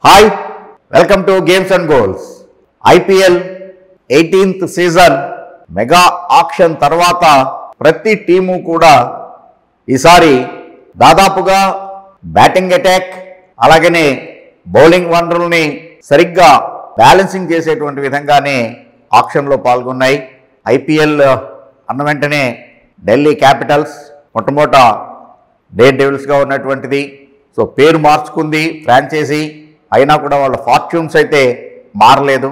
Hi welcome to games and goals. IPL 18th season mega auction తర్వాత ప్రతి team కూడా ఈసారి దాదాపుగా బ్యాటింగ్ అటాక్ అలాగనే బౌలింగ్ వనరుల్ని సరిగ్గా బ్యాలెన్సింగ్ చేసేటువంటి విధంగానే ఆక్షన్లో పాల్గొన్నాయి. IPL అన్న వెంటనే ఢిల్లీ క్యాపిటల్స్ మొట్టమొదట డేర్ డెవిల్స్గా ఉన్నటువంటిది. సో పేరు మార్చుకుంది ఫ్రాంచైజీ, అయినా కూడా వాళ్ళ ఫార్చ్యూన్స్ అయితే మారలేదు.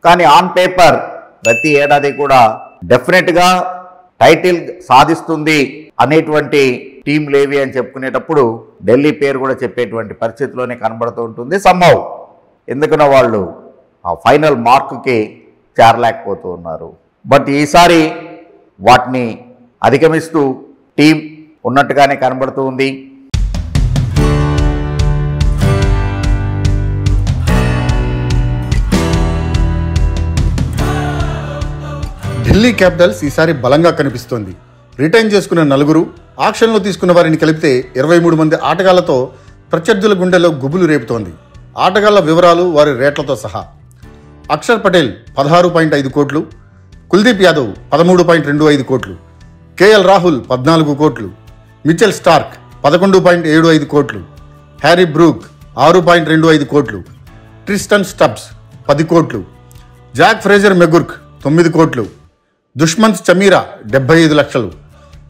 కానీ ఆన్ పేపర్ ప్రతి ఏడాది కూడా డెఫినెట్గా టైటిల్ సాధిస్తుంది అనేటువంటి టీంలు ఏవి అని చెప్పుకునేటప్పుడు ఢిల్లీ పేరు కూడా చెప్పేటువంటి పరిస్థితిలోనే కనబడుతూ ఉంటుంది. సమ్హౌ ఎందుకన్నా వాళ్ళు ఆ ఫైనల్ మార్కుకి చేరలేకపోతూ ఉన్నారు. బట్ ఈసారి వాటిని అధిగమిస్తూ టీం ఉన్నట్టుగానే కనబడుతూ ఉంది. ఢిల్లీ క్యాపిటల్స్ ఈసారి బలంగా కనిపిస్తోంది. రిటైన్ చేసుకున్న 4, ఆక్షన్లో తీసుకున్న వారిని కలిపితే 23 మంది ఆటగాళ్లతో ప్రత్యర్థుల గుండెల్లో గుబులు రేపుతోంది. ఆటగాళ్ల వివరాలు వారి రేట్లతో సహా: అక్షర్ పటేల్ 16.5 కోట్లు, కుల్దీప్ యాదవ్ 13.25 కోట్లు, కేఎల్ రాహుల్ 14 కోట్లు, మిచెల్ స్టార్క్ 11.75 కోట్లు, హ్యారీ బ్రూక్ 6.25 కోట్లు, ట్రిస్టన్ స్టబ్స్ 10 కోట్లు, జాక్ ఫ్రేజర్ మెగుర్క్ 9 కోట్లు, దుష్మంత్ చమీరా 75 లక్షలు,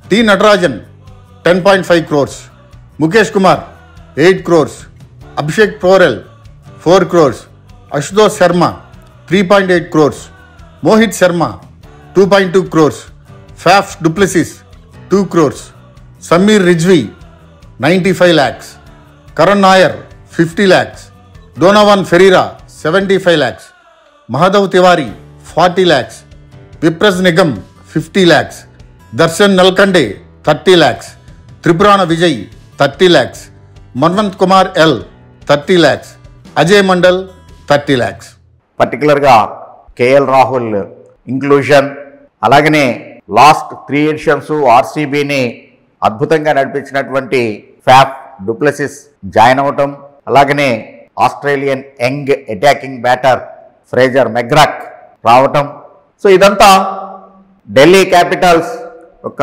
T Natarajan 10.5 crores, Mukesh Kumar 8 crores, Abhishek Porel 4 crores, Ashutosh Sharma 3.8 crores, Mohit Sharma 2.2 crores, Faf du Plessis 2 crores, Sameer Rizvi 95 lakhs, Karun Nair 50 lakhs, Donovan Ferreira 75 lakhs, Madhav Tiwari 40 lakhs, Vipraj Nigam 50 lakhs, Darshan Nalkande 30 lakhs, Tripurana Vijay 30 lakhs, Manvanth Kumar L 30 lakhs, Ajay Mandal 30 lakhs. పర్టికులర్గా కేఎల్ రాహుల్ ఇంక్లూజన్, అలాగనే last 3 editions ఆర్సీబీని అద్భుతంగా నడిపించినటువంటి Faf du Plessis join అవటం, అలాగనే Australian young attacking batter Fraser McGurk రావటం. So ఇదంతా Delhi Capitals యొక్క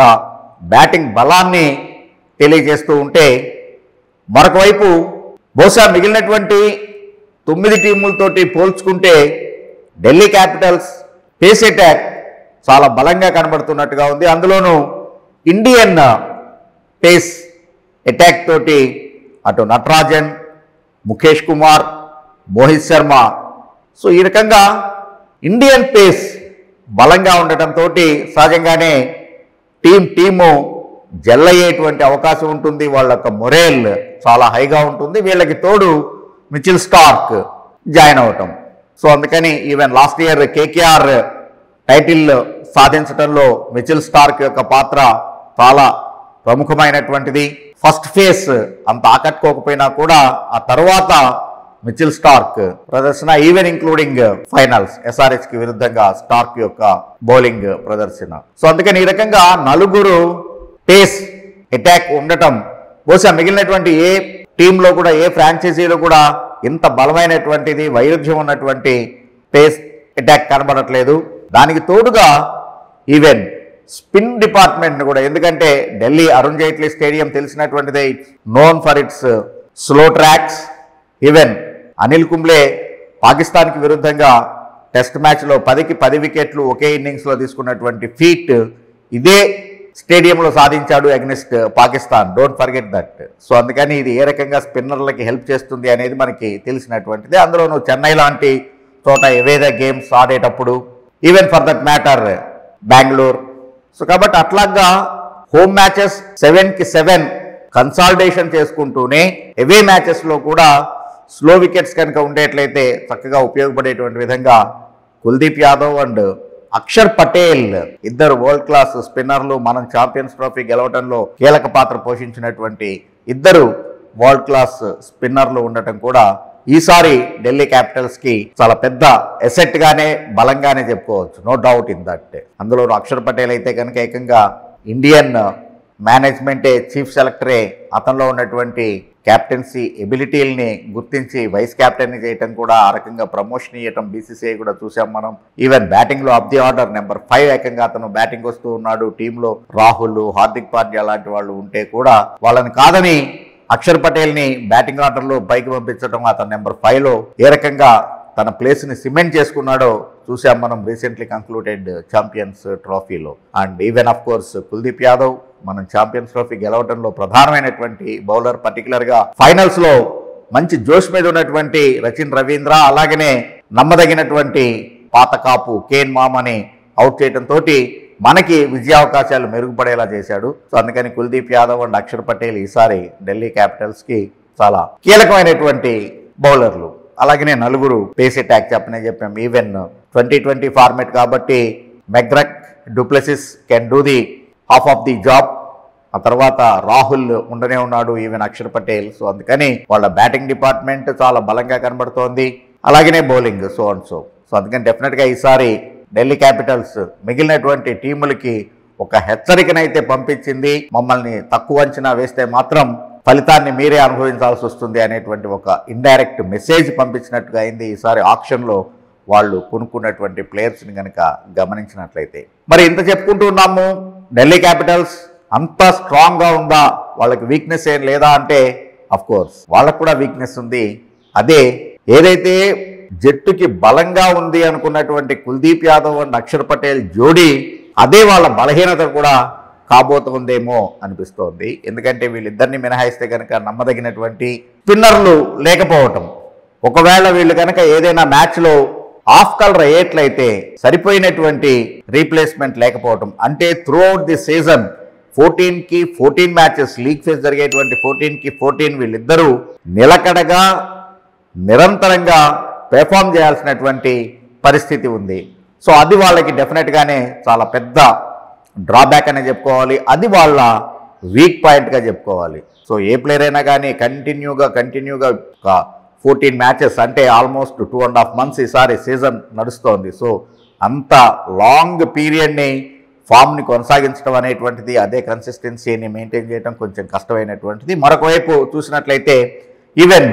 బ్యాటింగ్ బలాన్ని తెలియజేస్తూ ఉంటే, మరొక వైపు బహుశా మిగిలినటువంటి 9 టీములతోటి పోల్చుకుంటే ఢిల్లీ క్యాపిటల్స్ పేస్ అటాక్ చాలా బలంగా కనబడుతున్నట్టుగా ఉంది. అందులోనూ ఇండియన్ పేస్ అటాక్ తోటి అటు నటరాజన్, ముఖేష్ కుమార్, మోహిత్ శర్మ, సో ఈ రకంగా ఇండియన్ పేస్ బలంగా ఉండటంతో సహజంగానే టీము జెల్ అయ్యేటువంటి అవకాశం ఉంటుంది. వాళ్ళ యొక్క మొరేల్ చాలా హైగా ఉంటుంది. వీళ్ళకి తోడు మిచెల్ స్టార్క్ జాయిన్ అవటం. సో అందుకని even last year KKR title సాధించడంలో మిచెల్ స్టార్క్ యొక్క పాత్ర చాలా ప్రముఖమైనటువంటిది. ఫస్ట్ ఫేస్ అంత ఆకట్టుకోకపోయినా కూడా ఆ తర్వాత మిచెల్ స్టార్క్ ప్రదర్శన, ఈవెన్ ఇంక్లూడింగ్ ఫైనల్స్ SRHకి విరుద్ధంగా స్టార్క్ యొక్క బౌలింగ్ ప్రదర్శన. సో అందుకని ఈ రకంగా 4 పేస్ అటాక్ ఉండటం బహుశా మిగిలినటువంటి ఏ టీంలో కూడా, ఏ ఫ్రాంచైజీలో కూడా ఇంత బలమైనటువంటిది వైరుధ్యం ఉన్నటువంటి పేస్ అటాక్ కనబడట్లేదు. దానికి తోడుగా ఈవెన్ స్పిన్ డిపార్ట్మెంట్ కూడా, ఎందుకంటే ఢిల్లీ అరుణ్ జైట్లీ స్టేడియం తెలిసినటువంటిదే, known for its slow tracks. Even Anil Kumble పాకిస్తాన్కి విరుద్ధంగా టెస్ట్ మ్యాచ్లో 10కి 10 వికెట్లు ఒకే ఇన్నింగ్స్లో తీసుకున్నటువంటి ఫీట్ ఇదే స్టేడియంలో సాధించాడు against Pakistan. Don't forget that. So అందుకని ఇది ఏ రకంగా స్పిన్నర్లకి హెల్ప్ చేస్తుంది అనేది మనకి తెలిసినటువంటిది. అందులోనూ చెన్నై లాంటి చోట ఏవేదో గేమ్స్ ఆడేటప్పుడు, even for that matter Bengaluru. So కాబట్టి అట్లాగా హోమ్ మ్యాచెస్ 7కి 7 కన్సాలిడేషన్ చేసుకుంటూనే అవే మ్యాచెస్లో కూడా స్లో వికెట్స్ కనుక ఉండేట్లయితే చక్కగా ఉపయోగపడేటువంటి విధంగా కుల్దీప్ యాదవ్ అండ్ అక్షర్ పటేల్ ఇద్దరు వరల్డ్ క్లాస్ స్పిన్నర్లు, మనం ఛాంపియన్స్ ట్రోఫీ గెలవడంలో కీలక పాత్ర పోషించినటువంటి ఇద్దరు వరల్డ్ క్లాస్ స్పిన్నర్లు ఉండటం కూడా ఈసారి ఢిల్లీ క్యాపిటల్స్కి చాలా పెద్ద ఎసెట్ గానే బలంగానే చెప్పుకోవచ్చు. No doubt in that. అందులో అక్షర్ పటేల్ అయితే కనుక ఏకంగా ఇండియన్ మేనేజ్మెంటే, చీఫ్ సెలెక్టరే అతనిలో ఉన్నటువంటి క్యాప్టెన్సీ ఎబిలిటీల్ని గుర్తించి వైస్ క్యాప్టెన్ని చేయటం కూడా ఆ రకంగా ప్రమోషన్ ఇవ్వటం బీసీసీఐ కూడా చూసాం మనం. ఈవెన్ బ్యాటింగ్లో ఆఫ్ ది ఆర్డర్ నెంబర్ 5 ఏకంగా అతను బ్యాటింగ్ వస్తూ ఉన్నాడు. టీంలో రాహుల్, హార్దిక్ పాండ్యా లాంటి వాళ్ళు ఉంటే కూడా వాళ్ళని కాదని అక్షర్ పటేల్ని బ్యాటింగ్ ఆర్డర్లో పైకి పంపించడం, అతను నెంబర్ 5లో ఏ రకంగా తన ప్లేస్ని సిమెంట్ చేసుకున్నాడో చూసాం మనం రీసెంట్లీ కంక్లూడెడ్ ఛాంపియన్స్ ట్రోఫీలో. And even of course Kuldeep Yadav మనం ఛాంపియన్స్ ట్రోఫీ గెలవడంలో ప్రధానమైనటువంటి బౌలర్. పర్టికులర్గా ఫైనల్స్లో మంచి జోష్ మీద ఉన్నటువంటి రచిన్ రవీంద్ర, అలాగనే నమ్మదగినటువంటి పాత కాపు కేన్ మామని అవుట్ చేయడంతో మనకి విజయావకాశాలు మెరుగుపడేలా చేశాడు. సో అందుకని కుల్దీప్ యాదవ్ అండ్ అక్షర్ పటేల్ ఈసారి ఢిల్లీ క్యాపిటల్స్కి చాలా కీలకమైనటువంటి బౌలర్లు. అలాగనే నలుగురు పేస్ అటాక్ చెప్పాం. ఈవెన్ 2020 ఫార్మేట్ కాబట్టి McGurk, du Plessis can do the half of the job. ఆ తర్వాత రాహుల్ ఉండనే ఉన్నాడు, ఈవెన్ అక్షర్ పటేల్. సో అందుకని వాళ్ళ బ్యాటింగ్ డిపార్ట్మెంట్ చాలా బలంగా కనబడుతోంది, అలాగనే బౌలింగ్ సో అందుకని డెఫినెట్గా ఈసారి ఢిల్లీ క్యాపిటల్స్ మిగిలినటువంటి టీములకి ఒక హెచ్చరికనైతే పంపించింది. మమ్మల్ని తక్కువ అంచనా వేస్తే మాత్రం ఫలితాన్ని మీరే అనుభవించాల్సి వస్తుంది అనేటువంటి ఒక ఇండైరెక్ట్ మెసేజ్ పంపించినట్టుగా అయింది ఈసారి ఆక్షన్లో వాళ్ళు కొనుక్కున్నటువంటి ప్లేయర్స్ని కనుక గమనించినట్లయితే. మరి ఇంత చెప్పుకుంటూ ఉన్నాము, ఢిల్లీ క్యాపిటల్స్ అంత స్ట్రాంగ్గా ఉందా, వాళ్ళకి వీక్నెస్ ఏం లేదా అంటే అఫ్ కోర్స్ వాళ్ళకు కూడా వీక్నెస్ ఉంది. అదే ఏదైతే జట్టుకి బలంగా ఉంది అనుకున్నటువంటి కుల్దీప్ యాదవ్ అండ్ అక్షర్ పటేల్ జోడీ, అదే వాళ్ళ బలహీనత కూడా కాబోతుందేమో అనిపిస్తోంది. ఎందుకంటే వీళ్ళిద్దరిని మినహాయిస్తే కనుక నమ్మదగినటువంటి స్పిన్నర్లు లేకపోవటం, ఒకవేళ వీళ్ళు కనుక ఏదైనా మ్యాచ్లో ఆఫ్ కలర్ అయ్యేట్లయితే సరిపోయినటువంటి రీప్లేస్మెంట్ లేకపోవటం, అంటే త్రూ అవుట్ ది సీజన్ 14కి 14 మ్యాచెస్, లీగ్ ఫేజ్ జరిగేటువంటి 14కి 14 వీళ్ళిద్దరూ నిలకడగా నిరంతరంగా పెర్ఫామ్ చేయాల్సినటువంటి పరిస్థితి ఉంది. సో అది వాళ్ళకి డెఫినెట్గానే చాలా పెద్ద డ్రాబ్యాక్ అనే చెప్పుకోవాలి, అది వాళ్ళ వీక్ పాయింట్గా చెప్పుకోవాలి. సో ఏ ప్లేయర్ అయినా కానీ కంటిన్యూగా 14 మ్యాచెస్ అంటే ఆల్మోస్ట్ 2.5 months ఈసారి సీజన్ నడుస్తోంది. సో అంత లాంగ్ పీరియడ్ని ఫామ్ని కొనసాగించడం అనేటువంటిది, అదే కన్సిస్టెన్సీని మెయింటైన్ చేయడం కొంచెం కష్టమైనటువంటిది. మరొక వైపు చూసినట్లయితే ఈవెన్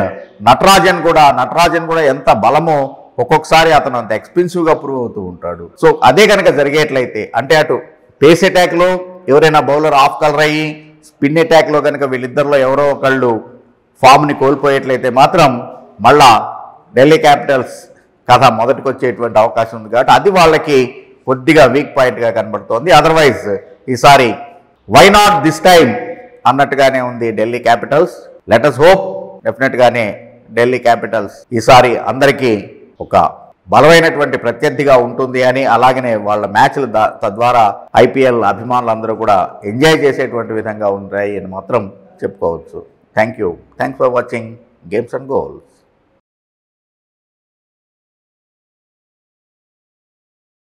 నటరాజన్ కూడా ఎంత బలమో ఒక్కొక్కసారి అతను అంత ఎక్స్పెన్సివ్గా ప్రూవ్ అవుతూ ఉంటాడు. సో అదే కనుక జరిగేట్లయితే, అంటే అటు పేస్ అటాక్లో ఎవరైనా బౌలర్ ఆఫ్ కలర్ అయ్యి, స్పిన్ అటాక్లో కనుక వీళ్ళిద్దరిలో ఎవరో ఒకళ్ళు ఫామ్ని కోల్పోయేట్లయితే మాత్రం మళ్ళా ఢిల్లీ క్యాపిటల్స్ కథ మొదటికి వచ్చేటువంటి అవకాశం ఉంది. కాబట్టి అది వాళ్ళకి కొద్దిగా వీక్ పాయింట్గా కనబడుతోంది. అదర్వైజ్ ఈసారి వై నాట్ దిస్ టైమ్ అన్నట్టుగానే ఉంది Delhi Capitals. Let us hope డెఫినెట్గానే ఢిల్లీ క్యాపిటల్స్ ఈసారి అందరికీ ఒక బలమైనటువంటి ప్రత్యర్థిగా ఉంటుంది అని, అలాగనే వాళ్ళ మ్యాచ్లు తద్వారా ఐపీఎల్ అభిమానులందరూ కూడా ఎంజాయ్ చేసేటువంటి విధంగా ఉంటాయి అని మాత్రం చెప్పుకోవచ్చు. Thanks for watching games and goals.